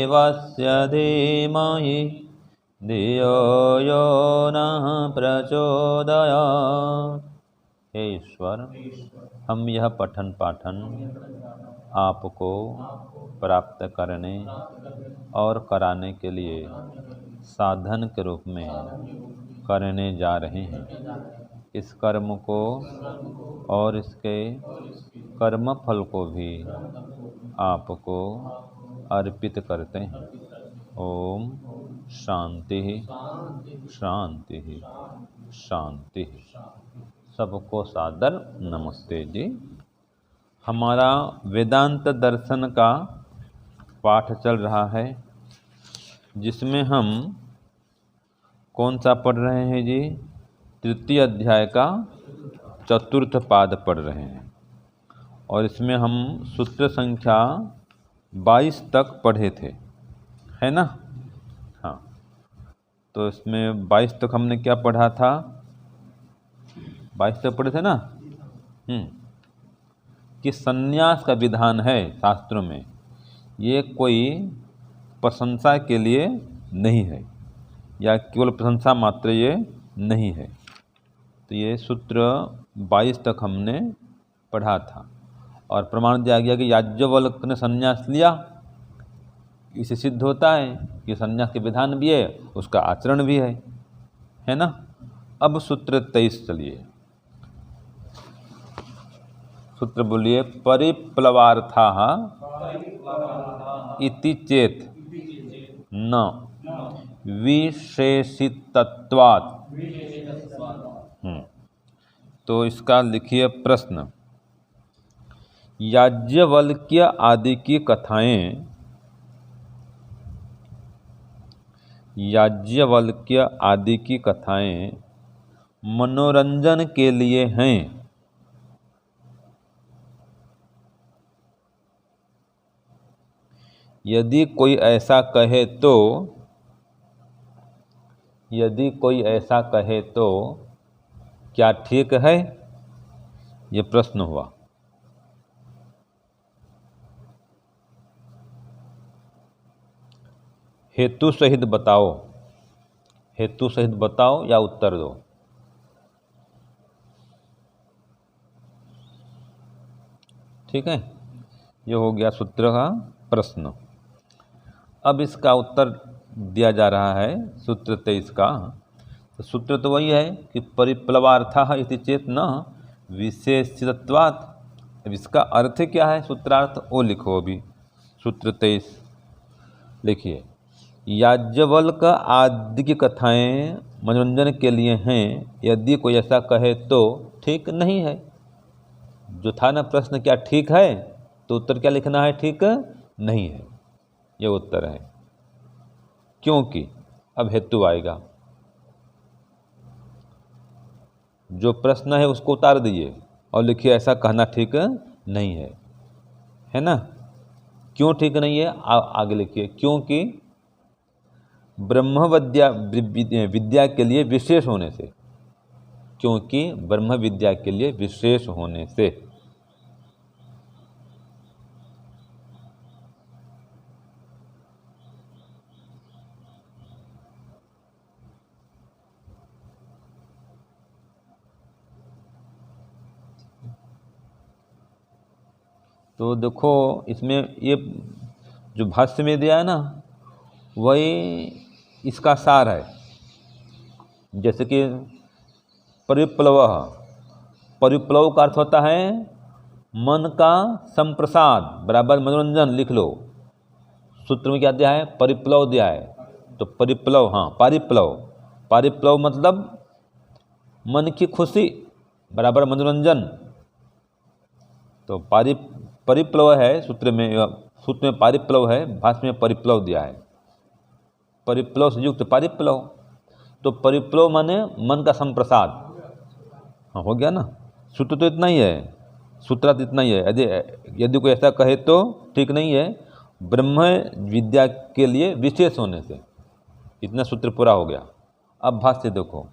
देवस्य धीमहि धियो यो नः प्रचोदयात्। हे ईश्वर, हम यह पठन पाठन आपको प्राप्त करने और कराने के लिए साधन के रूप में करने जा रहे हैं। इस कर्म को और इसके कर्म फल को भी आपको अर्पित करते हैं। ओम शांति शांति शांति। सबको सादर नमस्ते जी। हमारा वेदांत दर्शन का पाठ चल रहा है, जिसमें हम कौन सा पढ़ रहे हैं जी? तृतीय अध्याय का चतुर्थ पाद पढ़ रहे हैं, और इसमें हम सूत्र संख्या 22 तक पढ़े थे, है ना? हाँ, तो इसमें 22 तक हमने क्या पढ़ा था? 22 तक पढ़े थे ना? कि संन्यास का विधान है शास्त्रों में, ये कोई प्रशंसा के लिए नहीं है, या केवल प्रशंसा मात्र ये नहीं है। तो ये सूत्र 22 तक हमने पढ़ा था, और प्रमाण दिया गया कि याज्ञवल्क्य ने संन्यास लिया। इससे सिद्ध होता है कि संन्यास के विधान भी है, उसका आचरण भी है ना? अब सूत्र 23 चलिए। सूत्र बोलिए। परिप्लवार्थाः इति चेत न विशेषितत्वात्। तो इसका लिखिए प्रश्न। याज्ञवल्क्य आदि की कथाएं, याज्ञवल्क्य आदि की कथाएं मनोरंजन के लिए हैं, यदि कोई ऐसा कहे तो, यदि कोई ऐसा कहे तो क्या ठीक है? ये प्रश्न हुआ। हेतु सहित बताओ, हेतु सहित बताओ या उत्तर दो। ठीक है, ये हो गया सूत्र का प्रश्न। अब इसका उत्तर दिया जा रहा है सूत्र 23 का। तो सूत्र तो वही है कि परिप्लवार्थः इति चेत न विशेषितत्वात्। अब इसका अर्थ क्या है? सूत्रार्थ वो लिखो अभी। सूत्र 23 लिखिए। याज्ञवल्क्य आदि की कथाएं मनोरंजन के लिए हैं, यदि कोई ऐसा कहे तो ठीक नहीं है। जो था ना प्रश्न, क्या ठीक है? तो उत्तर क्या लिखना है? ठीक नहीं है, ये उत्तर है। क्योंकि अब हेतु आएगा। जो प्रश्न है उसको उतार दीजिए और लिखिए ऐसा कहना ठीक नहीं है ना? क्यों ठीक नहीं है? आगे लिखिए। क्योंकि ब्रह्म विद्या के लिए विशेष होने से, क्योंकि ब्रह्म विद्या के लिए विशेष होने से। तो देखो, इसमें ये जो भाष्य में दिया है ना, वही इसका सार है। जैसे कि परिप्लव, परिप्लव का अर्थ होता है मन का संप्रसाद बराबर मनोरंजन। लिख लो, सूत्र में क्या दिया है? परिप्लव दिया है। तो परिप्लव, हाँ, पारिप्लव, पारिप्लव मतलब मन की खुशी बराबर मनोरंजन। तो परिप्लव है सूत्र में पारिप्लव है, भाष्य में परिप्लव दिया है। परिप्लव से युक्त पारिप्लव। तो परिप्लव माने मन का संप्रसाद। हाँ, हो गया ना? सूत्र तो इतना ही है, सूत्रार्थ इतना ही है। यदि कोई ऐसा कहे तो ठीक नहीं है, ब्रह्म विद्या के लिए विशेष होने से। इतना सूत्र पूरा हो गया। अब भाष्य देखो।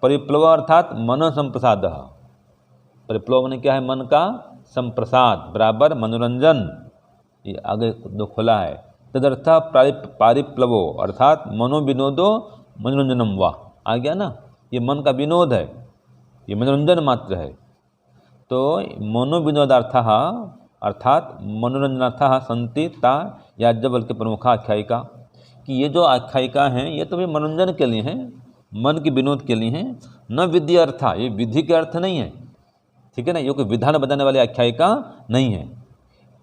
परिप्लव अर्थात मन संप्रसाद। परिप्लव माने क्या है? मन का संप्रसाद बराबर मनोरंजन। ये आगे दो खोला है, तदर्थ पारिप्लवो अर्थात मनोविनोदो मनोरंजनम वा, आ गया ना, ये मन का विनोद है, ये मनोरंजन मात्र है। तो मनोविनोदार्थः अर्थात मनोरंजनार्थः सन्ति ता याज्ञवल्क्य प्रमुखा आख्यायिका, कि ये जो आख्यायिका हैं ये तो भी मनोरंजन के लिए हैं, मन के विनोद के लिए हैं, न विद्या अर्थ, ये विधि के अर्थ नहीं है, ठीक है ना, ये कोई विधान बताने वाली आख्यायिका नहीं है।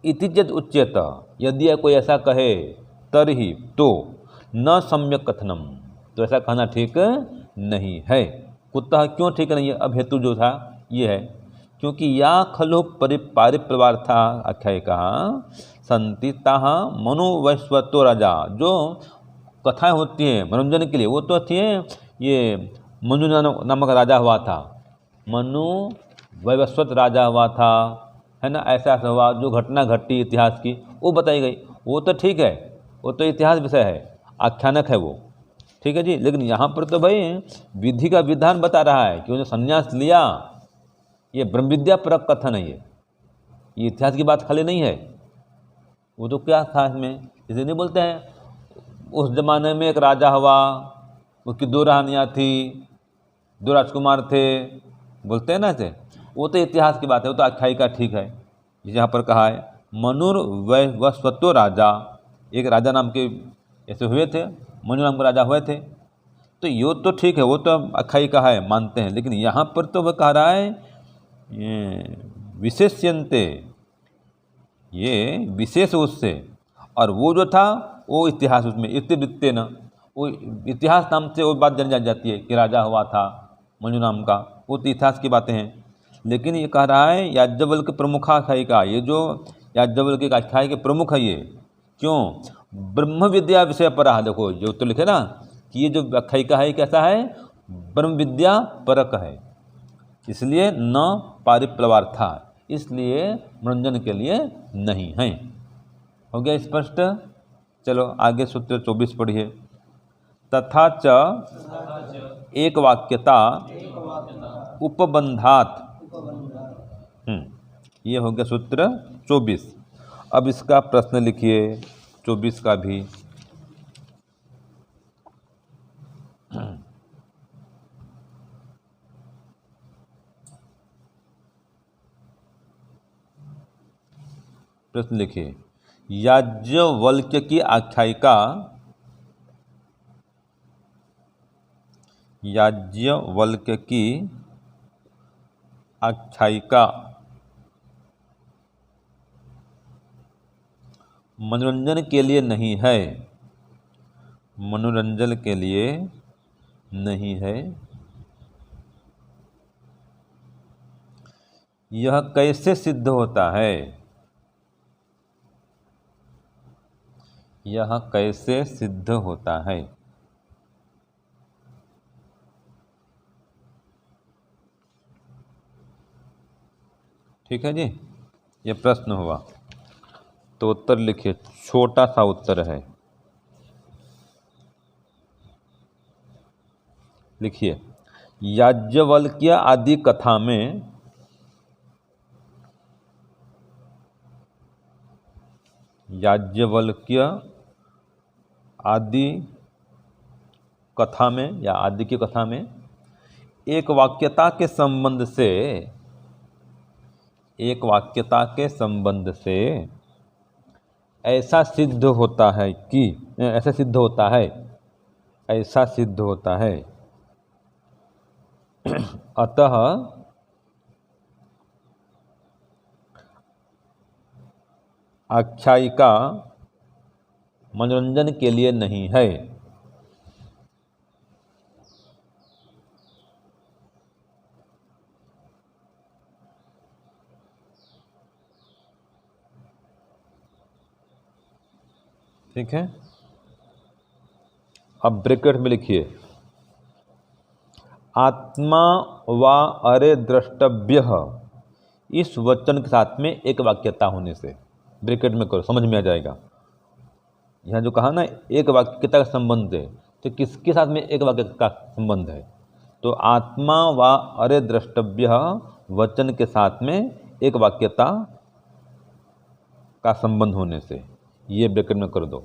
इति यद् उच्यत, यदि कोई ऐसा कहे तर्हि तो न सम्यक कथनम, तो ऐसा कहना ठीक नहीं है। कुतः, क्यों ठीक नहीं है? अब हेतु जो था ये है, क्योंकि या खलु पारिप्लवार्था आख्यायिका संति ताः मनोवैश्वतो राजा, जो कथाएं होती हैं मनोरंजन के लिए वो तो थी, ये मनु नामक राजा हुआ था, मनु वैवस्वत राजा हुआ था, है ना, ऐसा ऐसा हुआ, जो घटना घटी इतिहास की वो बताई गई, वो तो ठीक है, वो तो इतिहास विषय है, आख्यानक है वो, ठीक है जी। लेकिन यहाँ पर तो भाई विधि का विधान बता रहा है कि उन्होंने संन्यास लिया, ये ब्रह्म विद्या परक कथन है, ये इतिहास की बात खाली नहीं है। वो तो क्या था इसमें, इसे नहीं बोलते हैं उस जमाने में एक राजा हुआ, उसकी 2 रानियाँ थी, 2 राजकुमार थे, बोलते हैं ना ऐसे, वो तो इतिहास की बात है, वो तो आख्यायिका ठीक है। यहाँ पर कहा है मनुर्वैवस्वतो राजा, एक राजा नाम के ऐसे हुए थे, मनु नाम के राजा हुए थे, तो ये तो ठीक है, वो तो आख्यायिका है, मानते हैं। लेकिन यहाँ पर तो वह कह रहा है विशेष्यन्ते, ये विशेष उससे, और वो जो था वो इतिहास, उसमें इतिवृत्ते न, वो इतिहास नाम से वो बात जानी जाती है कि राजा हुआ था मनु नाम का, वो तो इतिहास की बातें हैं। लेकिन ये कह रहा है याज्ञवल्क्य प्रमुख आख्यायिका, ये जो याज्ञवल्क्य की आख्यायिका प्रमुख है ये, क्यों? ब्रह्म विद्या विषय पर, देखो जो तो लिखे ना कि ये जो आख्यायिका है कैसा है, ब्रह्म विद्या परक है, इसलिए न पारिप्लवार्था, इसलिए मनोरंजन के लिए नहीं है। हो गया स्पष्ट? चलो आगे सूत्र 24 पढ़िए। तथा च एक वाक्यता उपबंधात, ये हो गया सूत्र 24। अब इसका प्रश्न लिखिए 24 का भी। प्रश्न लिखिए, याज्ञवल्क्य की आख्यायिका, याज्ञवल्क्य की आख्यायिका मनोरंजन के लिए नहीं है, मनोरंजन के लिए नहीं है। यह कैसे सिद्ध होता है? यह कैसे सिद्ध होता है? ठीक है जी, ये प्रश्न हुआ, तो उत्तर लिखिए, छोटा सा उत्तर है, लिखिए याज्ञवल्क्य आदि कथा में, याज्ञवल्क्य आदि कथा में या आदि की कथा में एक वाक्यता के संबंध से, एक वाक्यता के संबंध से ऐसा सिद्ध होता है कि, ऐसा सिद्ध होता है, ऐसा सिद्ध होता है, अतः आख्यायिका मनोरंजन के लिए नहीं है। ठीक है, अब ब्रैकेट में लिखिए आत्मा व अरे द्रष्टव्य, इस वचन के साथ में एक वाक्यता होने से, ब्रैकेट में करो, समझ में आ जाएगा। यहाँ जो कहा ना एक वाक्यता का संबंध है, तो किसके साथ में एक वाक्य का संबंध है? तो आत्मा व अरे द्रष्टव्य वचन के साथ में एक वाक्यता का संबंध होने से, ये ब्रैकेट में कर दो।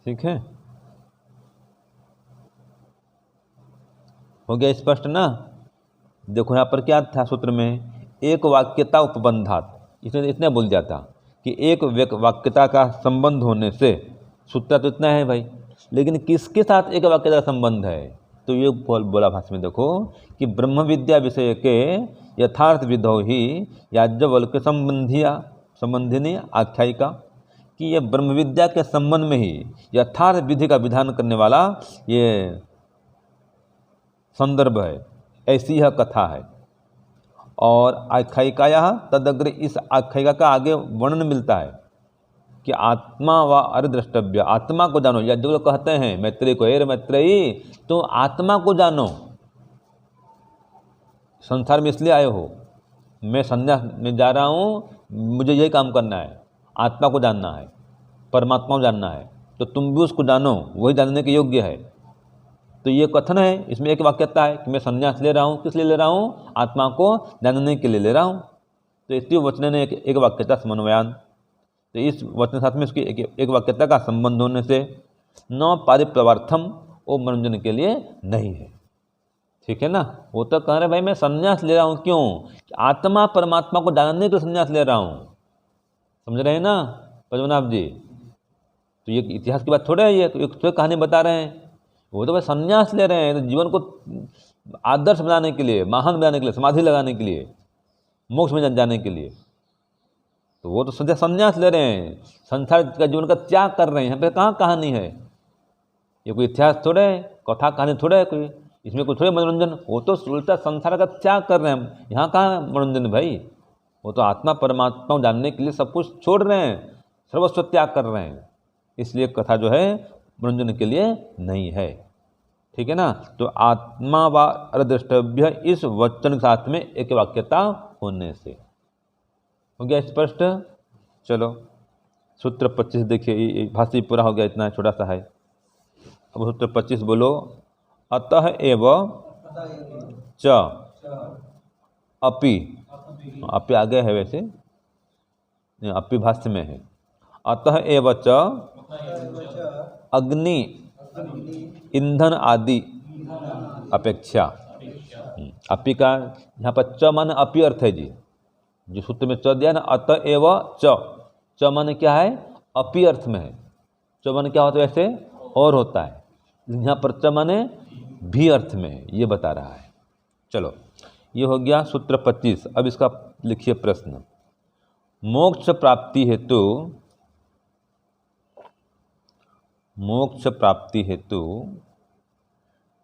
ठीक है, हो गया स्पष्ट ना। देखो यहाँ पर क्या था सूत्र में, एक वाक्यता उपबंधात, इसने इतना बोल दिया था कि एक वाक्यता का संबंध होने से, सूत्र तो इतना है भाई, लेकिन किसके साथ एक वाक्यता का संबंध है, तो ये बोला भाष्य में देखो कि ब्रह्म विद्या विषय के यथार्थ विधौ ही याज्ञवल्क्य संबंधिनी आख्यायिका, कि ये ब्रह्म विद्या के संबंध में ही यथार्थ विधि का विधान करने वाला ये संदर्भ है, ऐसी यह कथा है। और आख्यायिकाया तदग्र, इस आख्यायिका का आगे वर्णन मिलता है कि आत्मा व अरद्रष्टव्य, आत्मा को जानो, या जो कहते हैं मैत्रेयी को, हे मैत्रेयी तो आत्मा को जानो, संसार में इसलिए आए हो, मैं संन्यास में जा रहा हूँ, मुझे यही काम करना है, आत्मा को जानना है, परमात्मा को जानना है, तो तुम भी उसको जानो, वही जानने के योग्य है। तो ये कथन है, इसमें एक वाक्यता है कि मैं संन्यास ले रहा हूँ, किस लिए ले रहा हूँ, आत्मा को जानने के लिए ले रहा हूँ। तो इसलिए वचन ने एक वाक्यता समन्वयान, तो इस वचन साथ में उसकी एक वाक्यता का संबंध होने से न पारिप्रवार्थम, वो मनोरंजन के लिए नहीं है। ठीक है ना, वो तो कह रहे भाई मैं संन्यास ले रहा हूँ, क्यों, आत्मा परमात्मा को जानने के संन्यास ले रहा हूँ, समझ रहे हैं ना पद्मनाभ जी। तो ये इतिहास की बात थोड़ा है, ये तो कहानी बता रहे हैं, वो तो भाई संन्यास ले रहे हैं, तो जीवन को आदर्श बनाने के लिए, महान बनाने के लिए, समाधि लगाने के लिए, मोक्ष में जाने के लिए, तो वो तो सद्य संन्यास ले रहे हैं, संसार का जीवन का त्याग कर रहे हैं। यहाँ पे कहाँ कहानी है, ये कोई इतिहास थोड़े है, कथा कहानी थोड़े है कोई, इसमें कुछ थोड़े मनोरंजन, वो तो उल्टा संसार का त्याग कर रहे हैं। यहाँ कहाँ मनोरंजन भाई, वो तो आत्मा परमात्मा जानने के लिए सब कुछ छोड़ रहे हैं, सर्वस्व त्याग कर रहे हैं, इसलिए कथा जो है मनोरंजन के लिए नहीं है। ठीक है ना, तो आत्मा व अरद्रष्टव्य, इस वचन के साथ में एक वाक्यता होने से हो गया स्पष्ट। चलो सूत्र 25 देखिए, भाष्य पूरा हो गया, इतना छोटा सा है। अब सूत्र 25 बोलो, अतः एव च अपि, अपि आगे है वैसे, अपि भाष्य में है, अतः एव च अग्नि ईंधन आदि अपेक्षा, अपि का यहाँ पर च माने अपि अर्थ है जी, जो सूत्र में च दिया ना, अतः एव च माने क्या है, अपि अर्थ में है। च माने क्या होता है वैसे, और होता है, यहाँ पर च माने भी अर्थ में है, ये बता रहा है। चलो ये हो गया सूत्र 25। अब इसका लिखिए प्रश्न, मोक्ष प्राप्ति हेतु, मोक्ष प्राप्ति हेतु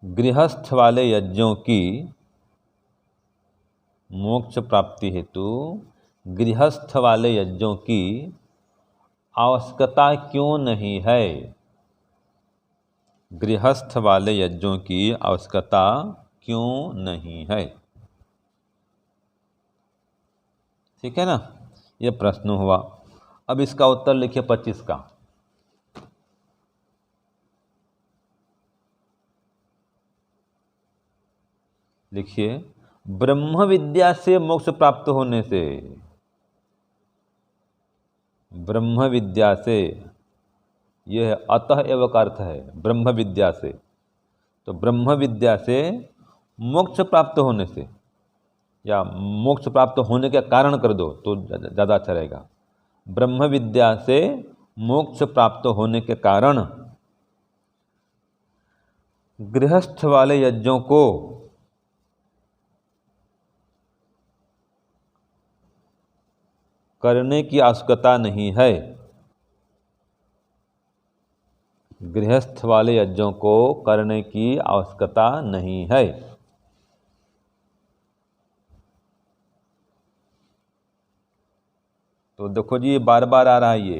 गृहस्थ वाले यज्ञों की, मोक्ष प्राप्ति हेतु गृहस्थ वाले यज्ञों की आवश्यकता क्यों नहीं है, गृहस्थ वाले यज्ञों की आवश्यकता क्यों नहीं है। ठीक है ना, यह प्रश्न हुआ। अब इसका उत्तर लिखिए 25 का। लिखिए, ब्रह्म विद्या से मोक्ष प्राप्त होने से, ब्रह्म विद्या से, यह अतः एव का अर्थ है, ब्रह्म विद्या से, तो ब्रह्म विद्या से मोक्ष प्राप्त होने से, या मोक्ष प्राप्त होने का कारण कर दो तो ज़्यादा अच्छा रहेगा। ब्रह्म विद्या से मोक्ष प्राप्त होने के कारण गृहस्थ वाले यज्ञों को करने की आवश्यकता नहीं है, गृहस्थ वाले यज्ञों को करने की आवश्यकता नहीं है। तो देखो जी, ये बार बार आ रहा है ये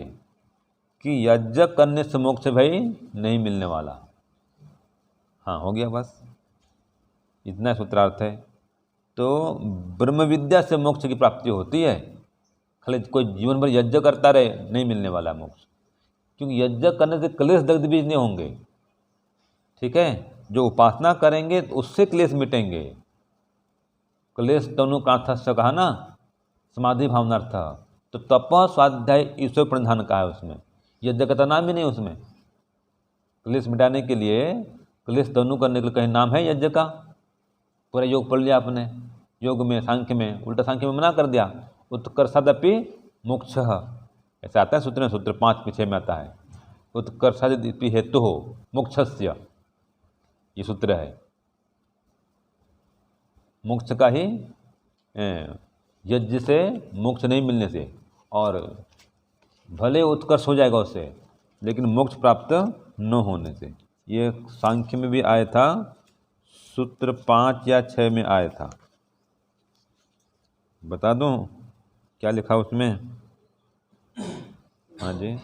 कि यज्ञ करने से मोक्ष भाई नहीं मिलने वाला। हाँ हो गया, बस इतना सूत्रार्थ है। तो ब्रह्म विद्या से मोक्ष की प्राप्ति होती है, खाली कोई जीवन भर यज्ञ करता रहे नहीं मिलने वाला मोक्ष, क्योंकि यज्ञ करने से क्लेश दग्ध बीज नहीं होंगे। ठीक है, जो उपासना करेंगे तो उससे क्लेश मिटेंगे। क्लेश तनु कांथस्य कहा ना, समाधि भावनार्थ, तो तप स्वाध्याय ईश्वर प्रणिधान का है उसमें, यज्ञ का नाम ही नहीं उसमें। क्लेश मिटाने के लिए, क्लेश दमन करने के लिए कहीं नाम है यज्ञ का। पूरा योग पढ़ लिया आपने, योग में, सांख्य में, उल्टा सांख्य में मना कर दिया। उत्कर्षादपि मोक्षः, ऐसा आता है सूत्र में, सूत्र 5 पीछे में आता है। उत्कर्षादपि हेतु हो मोक्षस्य, ये सूत्र है। मोक्ष का ही यज्ञ से मोक्ष नहीं मिलने से, और भले उत्कर्ष हो जाएगा उससे, लेकिन मोक्ष प्राप्त न होने से। ये सांख्य में भी आया था, सूत्र 5 या 6 में आया था। बता दूं क्या लिखा उसमें? हाँ जी,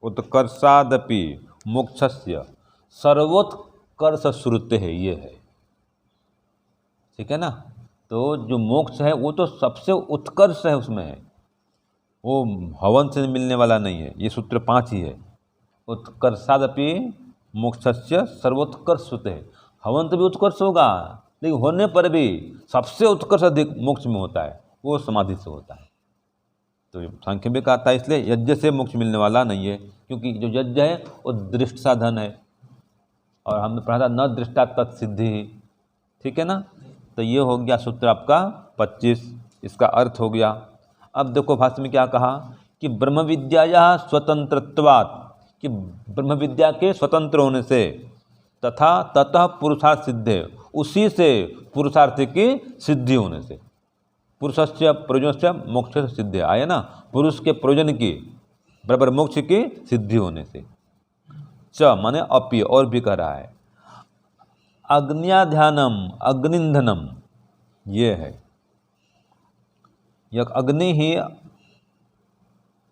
उत्कर्षादपि मोक्षस्य सर्वोत्कर्ष श्रुते है, ये है, ठीक है ना। तो जो मोक्ष है वो तो सबसे उत्कर्ष है, उसमें है, वो हवन से मिलने वाला नहीं है। ये सूत्र 5 ही है। उत्कर्षादपि मोक्षस्य सर्वोत्कर्ष श्रुते है। हवन तो भी उत्कर्ष होगा, लेकिन होने पर भी सबसे उत्कर्ष अधिक मोक्ष में होता है, वो समाधि से होता है। तो सांख्य में कहा था, इसलिए यज्ञ से मोक्ष मिलने वाला नहीं है, क्योंकि जो यज्ञ है वो दृष्ट साधन है, और हमने पढ़ा था न दृष्टा तत्सिद्धि, ठीक है ना। तो ये हो गया सूत्र आपका 25, इसका अर्थ हो गया। अब देखो भाष्य में क्या कहा कि ब्रह्म विद्या स्वतंत्रत्वात्, कि ब्रह्म विद्या के स्वतंत्र होने से, तथा ततः पुरुषार्थ सिद्धे, उसी से पुरुषार्थ की सिद्धि होने से, पुरुषस्य प्रयोजनस्य मोक्ष सिद्धि आया ना, पुरुष के प्रयोजन की बराबर मोक्ष की सिद्धि होने से। च माने अपि, और भी कह रहा है, अग्न्याध्यानम अग्निंधनम, ये है, यह अग्नि ही,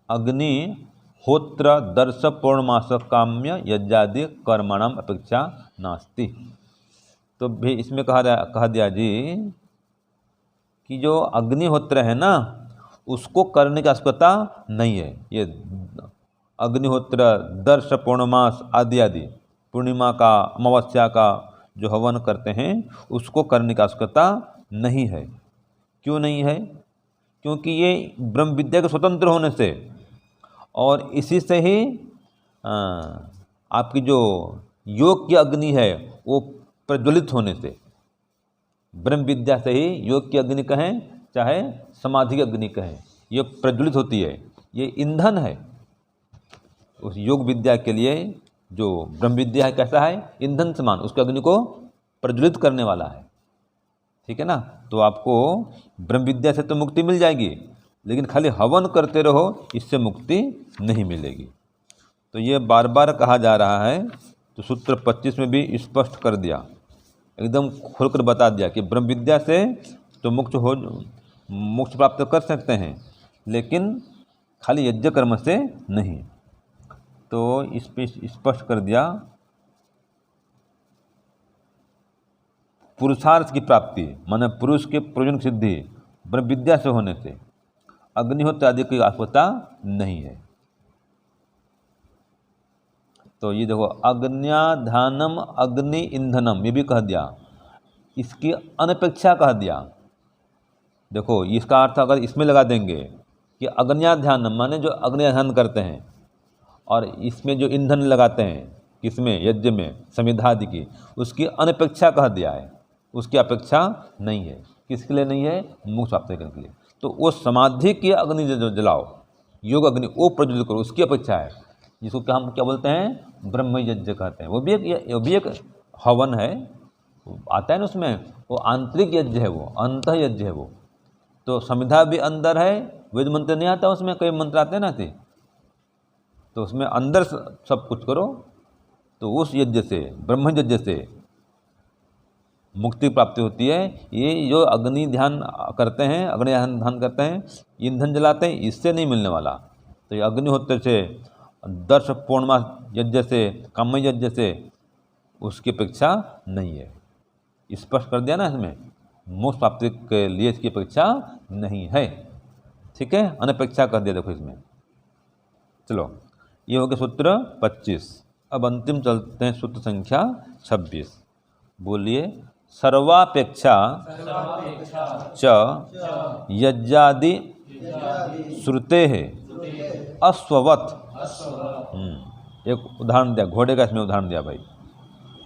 अग्निहोत्र दर्श पौर्णमास काम्य यज्ञादि कर्मणाम अपेक्षा नास्ति। तो भी इसमें कहा दिया जी कि जो अग्निहोत्र है ना, उसको करने की आवश्यकता नहीं है। ये अग्निहोत्र दर्श पौर्णमास आदि आदि, पूर्णिमा का, अमावस्या का जो हवन करते हैं, उसको करने की आवश्यकता नहीं है। क्यों नहीं है? क्योंकि ये ब्रह्म विद्या के स्वतंत्र होने से, और इसी से ही आपकी जो योग की अग्नि है वो प्रज्वलित होने से, ब्रह्म विद्या से ही योग की अग्नि कहें चाहे समाधि की अग्नि कहें, ये प्रज्वलित होती है, ये ईंधन है उस योग विद्या के लिए। जो ब्रह्म विद्या है कैसा है? ईंधन समान, उसकी अग्नि को प्रज्वलित करने वाला है, ठीक है ना। तो आपको ब्रह्म विद्या से तो मुक्ति मिल जाएगी, लेकिन खाली हवन करते रहो, इससे मुक्ति नहीं मिलेगी। तो ये बार बार कहा जा रहा है। तो सूत्र 25 में भी स्पष्ट कर दिया, एकदम खोलकर बता दिया कि ब्रह्म विद्या से तो मोक्ष प्राप्त कर सकते हैं, लेकिन खाली यज्ञ कर्म से नहीं। तो इस पे स्पष्ट कर दिया, पुरुषार्थ की प्राप्ति माने पुरुष के प्रयोजन सिद्धि ब्रह्म विद्या से होने से अग्निहोत्र आदि की आवश्यकता नहीं है। तो ये देखो, अग्न्याधानम अग्नि ईंधनम, ये भी कह दिया, इसकी अनपेक्षा कह दिया। देखो इसका अर्थ अगर इसमें लगा देंगे कि अग्न्याध्यानम माने जो अग्न्याध्यान करते हैं, और इसमें जो ईंधन लगाते हैं किसमें? यज्ञ में, समिधादि की, उसकी अनपेक्षा कह दिया है, उसकी अपेक्षा नहीं है। किसके लिए नहीं है? मोक्ष प्राप्त करने के लिए। तो वो समाधि की अग्नि जो जलाओ, योग अग्नि, वो प्रज्वलित करो, उसकी अपेक्षा है, जिसको क्या हम क्या बोलते हैं? ब्रह्म यज्ञ कहते हैं। वो भी एक हवन है, आता है ना उसमें, वो आंतरिक यज्ञ है, वो अंतः यज्ञ है वो। तो समिधा भी अंदर है, वेद मंत्र नहीं आता उसमें, कई मंत्र आते हैं ना थे, तो उसमें अंदर सब कुछ करो, तो उस यज्ञ से, ब्रह्म यज्ञ से मुक्ति प्राप्ति होती है। ये जो अग्नि ध्यान करते हैं, अग्नि ध्यान करते हैं, ईंधन जलाते हैं, इससे नहीं मिलने वाला। तो ये अग्निहोत्र से, दर्श पूर्णिमा यज्ञ से, काम्य यज्ञ से, उसकी अपेक्षा नहीं है। स्पष्ट कर दिया ना इसमें, मोक्ष प्राप्ति के लिए इसकी अपेक्षा नहीं है, ठीक है, अनपेक्षा कर दिया। देखो इसमें, चलो ये हो गया सूत्र 25। अब अंतिम चलते हैं सूत्र संख्या 26। बोलिए, सर्वापेक्षा च यज्ञादि श्रुते है अश्ववत एक उदाहरण दिया, घोड़े का इसमें उदाहरण दिया भाई,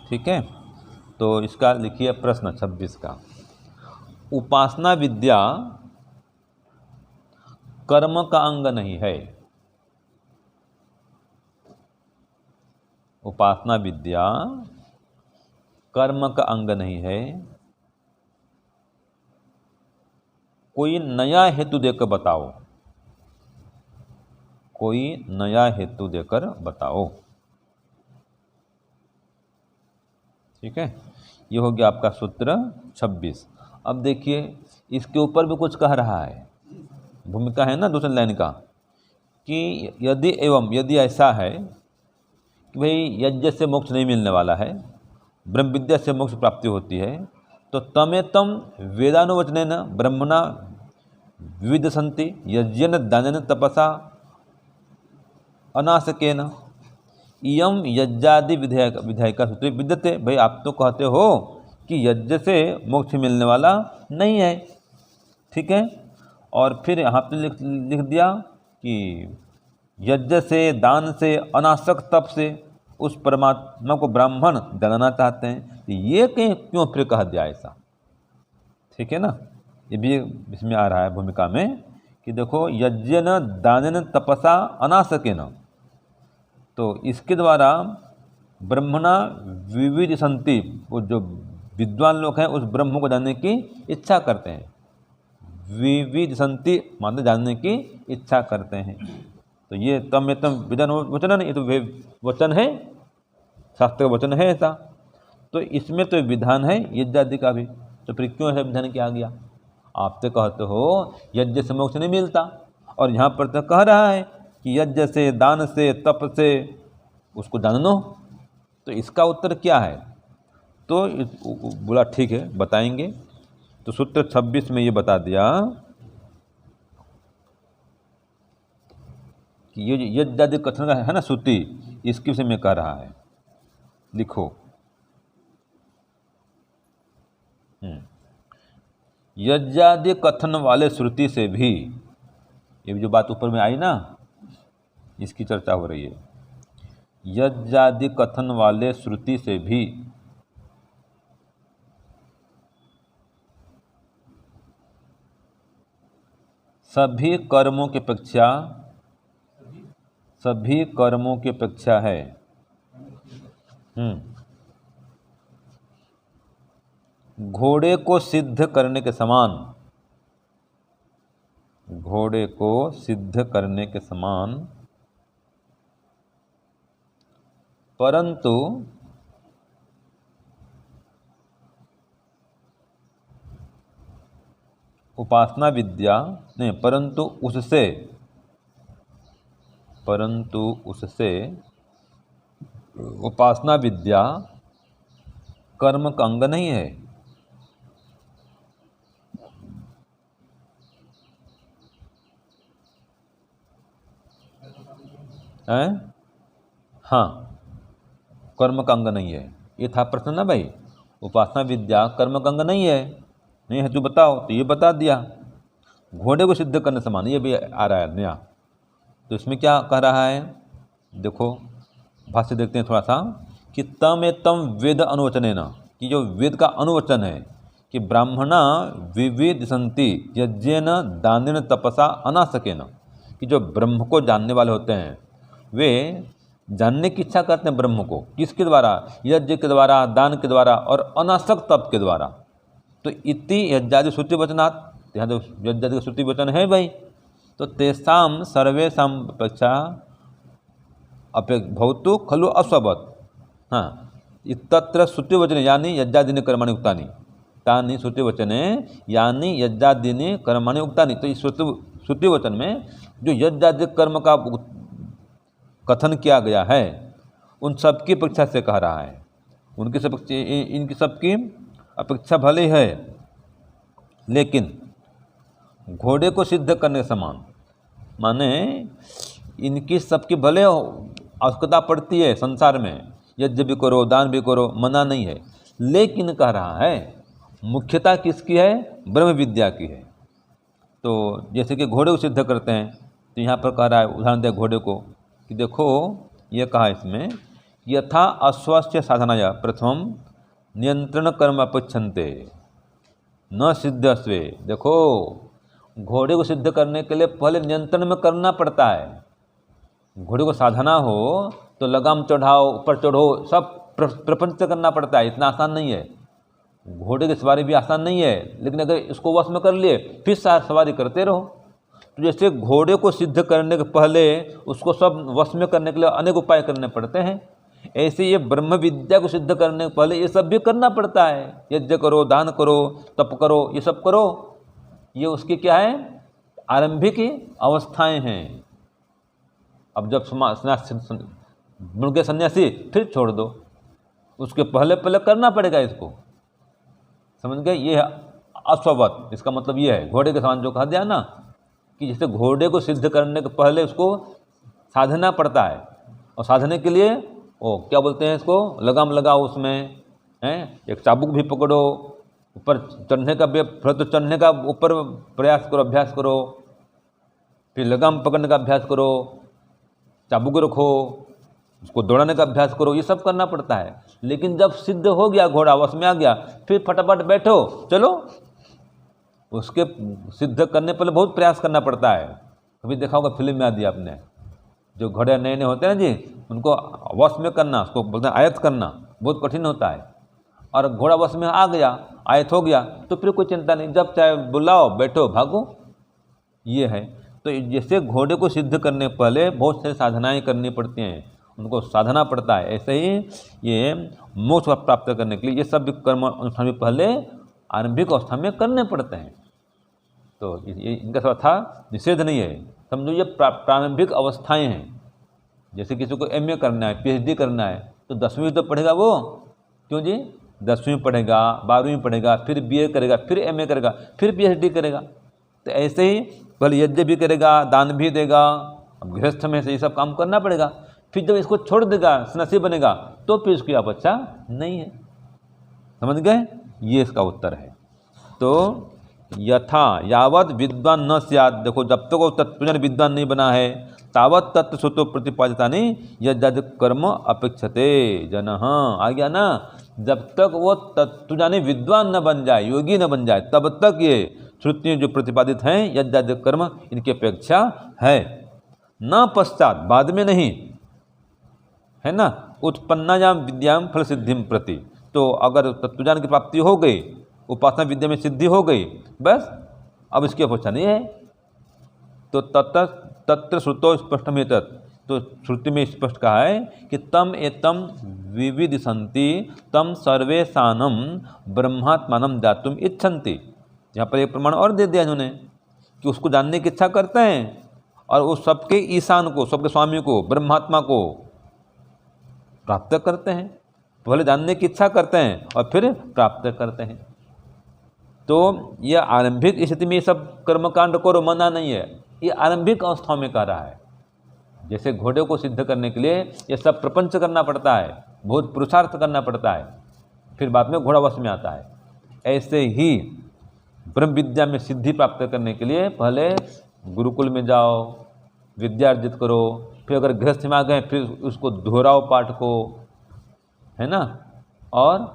ठीक है। तो इसका लिखिए प्रश्न 26 का, उपासना विद्या कर्म का अंग नहीं है। उपासना विद्या कर्म का अंग नहीं है, कोई नया हेतु देकर बताओ, कोई नया हेतु देकर बताओ। ठीक है, ये हो गया आपका सूत्र 26। अब देखिए इसके ऊपर भी कुछ कह रहा है, भूमिका है ना दूसरी लाइन का, कि यदि ऐसा है कि भाई यज्ञ से मोक्ष नहीं मिलने वाला है, ब्रह्म विद्या से मोक्ष प्राप्ति होती है, तो तमेतम वेदानुवचनेन ब्रह्मणा विविधसन्ति यज्ञेन दानेन तपसा अनासकेन इयम यज्ञादि विधायिका सूत्र विद्यते। भाई आप तो कहते हो कि यज्ञ से मोक्ष मिलने वाला नहीं है, ठीक है। और फिर यहाँ पे लिख दिया कि यज्ञ से, दान से, अनासक तप से उस परमात्मा को ब्राह्मण जानना चाहते हैं, तो ये कहीं क्यों फिर कह दिया ऐसा, ठीक है ना। ये भी इसमें आ रहा है भूमिका में कि देखो यज्ञ न दान न तपसा अनासके न, तो इसके द्वारा ब्रह्मणा विविध संति, वो जो विद्वान लोग हैं उस ब्रह्म को जानने की इच्छा करते हैं, विविध संति माने जानने की इच्छा करते हैं। तो ये तमेतम विधान वचन, ये तो वचन है, शास्त्र का वचन है ऐसा, तो इसमें तो विधान है यज्ञादि का भी, तो फिर क्यों ऐसा विधान किया गया। आप तो कहते हो यज्ञ से मोक्ष नहीं मिलता, और यहाँ पर तो कह रहा है कि यज्ञ से, दान से, तप से उसको जान लो, तो इसका उत्तर क्या है। तो बोला ठीक है बताएंगे। तो सूत्र 26 में ये बता दिया कि ये यज्ञादि कथन का है ना श्रुति, इसके विषय में कह रहा है, लिखो यज्ञादि कथन वाले श्रुति से भी, ये जो बात ऊपर में आई ना, इसकी चर्चा हो रही है, यज्ञादि कथन वाले श्रुति से भी सभी कर्मों की अपेक्षा है घोड़े को सिद्ध करने के समान, घोड़े को सिद्ध करने के समान, परंतु उपासना विद्या नहीं, परंतु उससे उपासना विद्या कर्म का अंग नहीं है। हाँ, कर्म का अंग नहीं है, ये था प्रश्न ना भाई। उपासना विद्या कर्म का अंग नहीं है, नहीं है तो बताओ, तो ये बता दिया घोड़े को सिद्ध करने समान, ये भी आ रहा है नया। तो इसमें क्या कह रहा है, देखो भाष्य देखते हैं थोड़ा सा, कि तम वेद अनुवचनेन, कि जो वेद का अनुवचन है कि ब्राह्मणा विविध संति यज्ञेन दानेन तपसा अनासकेन, कि जो ब्रह्म को जानने वाले होते हैं वे जानने की इच्छा करते हैं ब्रह्म को, किसके द्वारा, यज्ञ के द्वारा, दान के द्वारा और अनासक तप के द्वारा। तो इति यज्ञादि श्रुति वचनात्, यहाँ तो यज्ञादि श्रुति वचन है भाई, तो तेषाम सर्वेषाम अपेक्षा भवतु खलु अस्वभत। हाँ, तत्र श्रुति वचने यानी यज्ञादीनि कर्माणि उक्तानि, तानि श्रुति वचने यानी यज्ञादीनि कर्माणि उक्तानि। तो इस श्रुति वचन में जो यज्ञादि कर्म का कथन किया गया है उन सबकी अपेक्षा से कह रहा है, इनकी सबकी अपेक्षा भले है, लेकिन घोड़े को सिद्ध करने के समान, माने इनकी सबकी भले आवश्यकता पड़ती है संसार में, यज्ञ भी करो, दान भी करो, मना नहीं है, लेकिन कह रहा है मुख्यता किसकी है, ब्रह्म विद्या की है। तो जैसे कि घोड़े को सिद्ध करते हैं, तो यहाँ पर कह रहा है, उदाहरण दिया घोड़े को कि देखो ये कहा इसमें, यथा अश्वस्य साधनाया प्रथम नियंत्रण कर्म अपेक्षन्ते न सिद्धस्वे। देखो, घोड़े को सिद्ध करने के लिए पहले नियंत्रण में करना पड़ता है। घोड़े को साधना हो तो लगाम चढ़ाओ, ऊपर चढ़ो, सब प्रपंच करना पड़ता है, इतना आसान नहीं है। घोड़े की सवारी भी आसान नहीं है, लेकिन अगर इसको वश में कर लिए फिर सवारी करते रहो। तो जैसे घोड़े को सिद्ध करने के पहले उसको सब वश में करने के लिए अनेक उपाय करने पड़ते हैं, ऐसे ये ब्रह्म विद्या को सिद्ध करने के पहले ये सब भी करना पड़ता है। यज्ञ करो, दान करो, तप करो, ये सब करो। ये उसकी क्या है, आरंभिक अवस्थाएं हैं। अब जब बन गए सन्यासी फिर छोड़ दो, उसके पहले पहले करना पड़ेगा इसको, समझ गए। ये है अश्ववत, इसका मतलब ये है घोड़े के समान जो कहा दिया ना, कि जैसे घोड़े को सिद्ध करने के पहले उसको साधना पड़ता है, और साधने के लिए वो क्या बोलते हैं इसको, लगाम लगाओ उसमें, हैं, एक चाबुक भी पकड़ो, ऊपर चढ़ने का तो चढ़ने का ऊपर प्रयास करो, अभ्यास करो, फिर लगाम पकड़ने का अभ्यास करो, चाबुक रखो, उसको दौड़ाने का अभ्यास करो, ये सब करना पड़ता है। लेकिन जब सिद्ध हो गया, घोड़ा वश में आ गया, फिर फटाफट बैठो, चलो। उसके सिद्ध करने पहले बहुत प्रयास करना पड़ता है। कभी देखा होगा फिल्म में आ दिया आपने, जो घोड़े नए नए होते हैं जी, उनको वश में करना, उसको बोलते हैं आयत करना, बहुत कठिन होता है। और घोड़ा वश में आ गया, आयत हो गया, तो फिर कोई चिंता नहीं, जब चाहे बुलाओ, बैठो, भागो। ये है। तो जैसे घोड़े को सिद्ध करने पहले बहुत सारी साधनाएं करनी पड़ती हैं, उनको साधना पड़ता है, ऐसे ही ये मोक्ष प्राप्त करने के लिए ये सब कर्म अनुष्ठान भी पहले आरंभिक अवस्था में करने पड़ते हैं। तो ये इनका सब था निषेध नहीं है, समझो ये प्रारंभिक अवस्थाएं हैं। जैसे किसी को MA करना है, PhD करना है, तो 10वीं तो पढ़ेगा वो, क्यों जी, 10वीं पढ़ेगा, 12वीं पढ़ेगा, फिर BA करेगा, फिर MA करेगा, फिर PhD करेगा। तो ऐसे ही पहले यज्ञ भी करेगा, दान भी देगा, अब गृहस्थ में से ये सब काम करना पड़ेगा। फिर जब इसको छोड़ देगा, सन्यासी बनेगा, तो फिर इसकी अपेक्षा नहीं है। समझ गए, ये इसका उत्तर है। तो यथा यावत विद्वान न स्यात्, देखो जब तक वो तत्वज्ञान विद्वान नहीं बना है, तावत तत्व सुतो प्रतिपादिता नहीं यद कर्म अपेक्षते जन। आ गया ना, जब तक वो तत्वज्ञानी विद्वान न बन जाए, योगी न बन जाए, तब तक ये श्रुतियाँ जो प्रतिपादित हैं यद कर्म इनकी अपेक्षा है। न पश्चात, बाद में नहीं, है ना, उत्पन्नायाम विद्याम फल सिद्धिम प्रति। तो अगर तत्वज्ञान की प्राप्ति हो गई, उपासना विद्या में सिद्धि हो गई, बस अब इसकी अपेक्षा नहीं है। तो तत्र श्रुतो स्पष्टमेतत्, तो श्रुति में स्पष्ट कहा है कि तम एतम विविदिशन्ति तम सर्वेशानम ब्रह्मात्मानम दातुम इच्छन्ति। यहाँ पर एक प्रमाण और दे दिया इन्होंने कि उसको जानने की इच्छा करते हैं, और उस सबके ईशान को, सबके स्वामी को, ब्रह्मात्मा को प्राप्त करते हैं। पहले जानने की इच्छा करते हैं और फिर प्राप्त करते हैं। तो यह आरंभिक स्थिति में ये सब कर्मकांड करो मना नहीं है, ये आरंभिक अवस्था में कह रहा है। जैसे घोड़े को सिद्ध करने के लिए ये सब प्रपंच करना पड़ता है, बहुत पुरुषार्थ करना पड़ता है, फिर बाद में घोड़ा वश में आता है। ऐसे ही ब्रह्म विद्या में सिद्धि प्राप्त करने के लिए पहले गुरुकुल में जाओ, विद्या अर्जित करो, फिर अगर गृहस्थ में आ गए फिर उसको दोहराओ पाठ को, है ना, और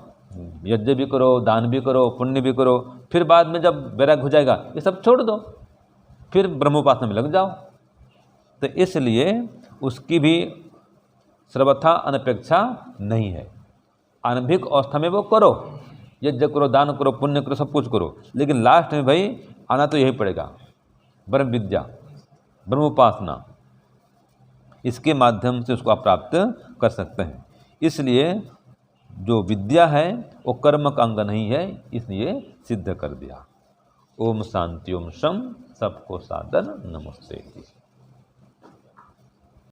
यज्ञ भी करो, दान भी करो, पुण्य भी करो। फिर बाद में जब वैराग्य हो जाएगा ये सब छोड़ दो, फिर ब्रह्मोपासना में लग जाओ। तो इसलिए उसकी भी सर्वथा अनपेक्षा नहीं है। आरंभिक अवस्था में वो करो, यज्ञ करो, दान करो, पुण्य करो, सब कुछ करो, लेकिन लास्ट में भाई आना तो यही पड़ेगा, ब्रह्म विद्या, ब्रह्मोपासना, इसके माध्यम से उसको आप प्राप्त कर सकते हैं। इसलिए जो विद्या है वो कर्म का अंग नहीं है, इसलिए सिद्ध कर दिया। ओम शांति ओम शम, सबको सादर नमस्ते।